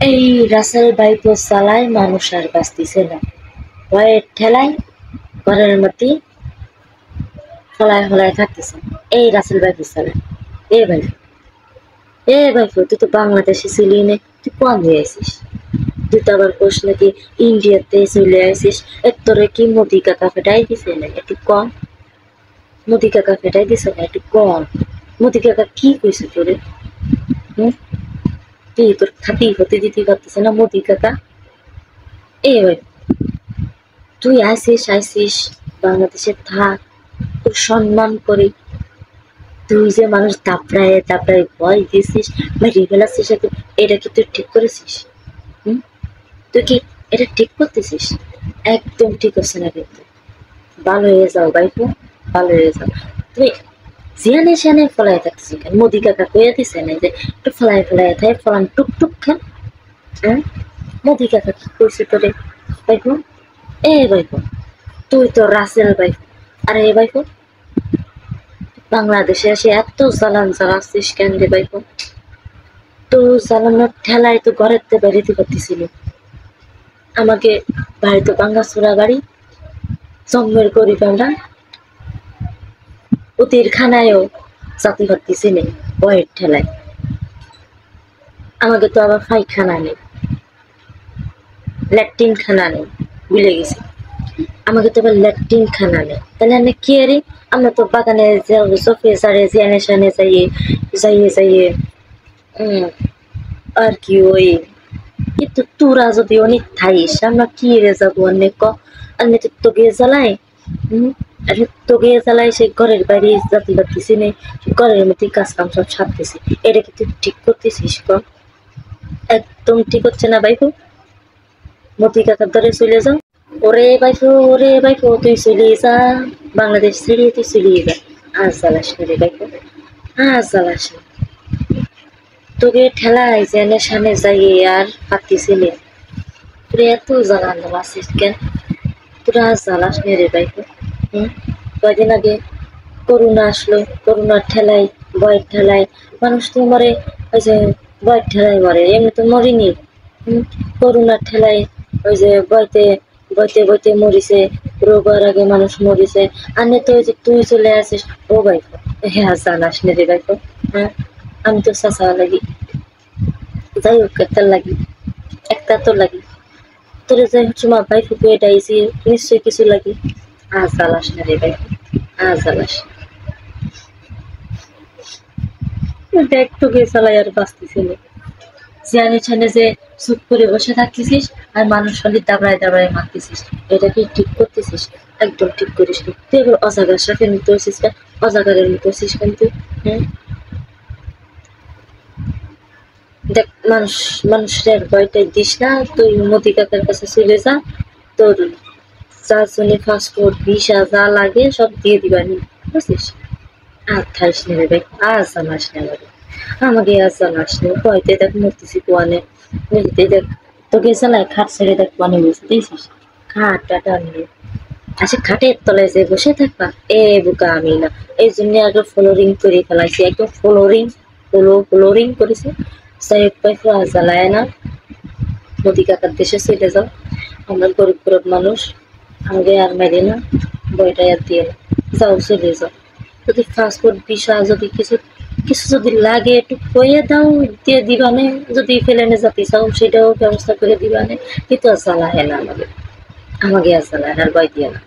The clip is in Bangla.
এই রাসেল বাইক চালায়, মানুষ আর বাঁচতেছে না। ভয়ে ঠেলায় ঘরের মধ্যে ফলায় ফলায় থাকতেছে। এই রাসেল বাইক চালায়। এ ভাই, তুই তো বাংলাদেশে ছিলি নে, তুই কম হয়ে আসিস। তুই তো আবার কোষ নাকি ইন্ডিয়াতে চলে আসিস। তোরে কি মোদি কাকা ফেটাই দিছে না একটু কম? মোদি কাকা ফেটাই দিছে না একটু কম? মোদি কাকা কি কইছে তোরে? হম, তুই তোর খাতি হতে দিতে পারতেছে না মোদি কাকা? এ ভাই, তুই আইসিস বাংলাদেশে থাক, তোর সম্মান করে। তুই যে মানুষ দাপড়ায় দাপড়ায় ভয় দিয়েছিস বা রিভেলাসিস, এটা কি তুই ঠিক করেছিস? হম, তুই কি এটা ঠিক করতেছিস? একদম ঠিক হচ্ছে না কিন্তু। ভালো হয়ে যাও ভাইপো, ভালো হয়ে যাও। তুমি জিয়ানে সিয়ানে ফলাই থাকছিস কেন? মোদি কাকা কইয়া দিছে না যে একটু ফলাই ফলাই থাকে, ফলান টুকটুক খান। হ্যাঁ, মোদি কাকা কি করছে তোরে ভাইপো? এ ভাইপো, তুই তো রাসেল ভাইপো। আরে এ ভাইপো, বাংলাদেশে এসে এত জ্বালান জ্বালাচ্ছিস কেন রে ভাইপো? তো জ্বালানোর ঠেলায় তো ঘরের থেকে বেরোতে পারতেছিল। আমাকে বাড়িতে ভাঙ্গা চোরা বাড়ি, জন্মের গরিব আমরা, ওদের খানায়ও জাতি পারতেছি নেই বয়ের ঠেলায়। আমাকে তো আবার পায়খানা নেই, ল্যাট্রিন খানা নেই, ভুলে গেছি। আমাকে তো আবার ল্যাট্রিন খানা নেই, তাহলে আমি কি আরে? আমরা তো বাগানে চোখে সারে জিয়ানে সানে যাইয়ে যাইয়ে যাইয়ে আর কি ওই। কিন্তু তোরা যদি অনেক থাইস, আমরা কি রে যাবো অনেক ক? আমি তো তোকে জ্বালাই। তোকে জ্বালাই সেই ঘরের বাইরে জাতি পারতেছি নেই, ঘরের মধ্যে কাজ কাম সব সারতেছি। এটা কি তুই ঠিক করতেছিস ক? একদম ঠিক হচ্ছে না ভাইপো। মতি কাকার ধরে চলে যাও। ওরে ভাইপো তুই চলে যা, বাংলাদেশ ছেড়ে তুই চলে যা। আজ জ্বালাস না রে ভাইপো, আজ জ্বালাস না। তোকে ঠেলায় জেনে সামনে যাইয়ে আর পারতেছিলে। তোরা এত জ্বালানো আছিস কেন? তোরা আজ জ্বালাস নে রে ভাইপো। কয়দিন আগে করোনা আসলো, করোনার ঠেলায় ভয়ের ঠেলায় মানুষ তো মরে। ওই যে ভয়ের ঠেলায় মরে, এমনি তো মরিনি। করোনার ঠেলায় ওই যে বইতে বইতে বইতে মরিছে, রোগার আগে মানুষ মরিছে। আনে তো ওই যে তুই চলে আসিস। ও ভাইপো, হ্যাঁ জানাস নে রে ভাইপো। হ্যাঁ, আমি তো চাচা লাগি, যাই হোক একটা তো লাগি। তোরে যাই হচ্ছে মা ভাই ফুপু এটা আইসি, নিশ্চয়ই কিছু লাগি। আজ জ্বালাস না রে ভাই, আজ জ্বালাস। দেখ তোকে চালাই আর বাঁচতেছিল। জিয়ানে ছানে যে চুপ করে বসে থাকতেছিস আর মানুষ খালি দাবড়ায় দাবড়ায় মারতেছিস, এটা কি ঠিক করতেছিস? একদম ঠিক করিস নি। তুই এবার অজাগার সাথে মতো হচ্ছিস কেন? অজাগারের মতো হচ্ছিস কেন তুই? হ্যাঁ, দেখ মানুষের ভয়টাই দিস না। তুই মোদি কাকার কাছে চলে যা, তোর যার জন্য পাসপোর্ট ভিসা যা লাগে সব দিয়ে দিবানি, বুঝছিস? আর থাইস নে রে ভাই, আজ জানাস না আমাকে আজ জানাস না। ভয়তে দেখ মরতেছি কোয়ানে, বুঝতে দেখ তোকে চালায় খাট ছেড়ে দেখ কোয়ানে বসে দিয়েছিস। খাটটা টানিয়ে আচ্ছা, খাটের তলায় যে বসে থাকবা এ বুকা আমি না। এই জন্য আগে ফ্লোরিং করে ফেলাইছি, একদম ফ্লোরিং করেছে। যাই হোক ভাই, আজ জ্বালায় না। মোদি কাকার দেশে চলে যাও, আমরা গরিব গরিব মানুষ, আমাকে আর মেরে না, বইটা আর দিয়ে না। যাও চলে যাও। যদি পাসপোর্ট ভিসা যদি কিছু কিছু যদি লাগে একটু কইয়ে দাও, দিয়ে দিবানে। যদি ফেলেনে যেতে চাও সেটাও ব্যবস্থা করে দিবানে। কিন্তু আর জ্বালায় না আমাকে আর জ্বালায় আর বই দিয়ে না।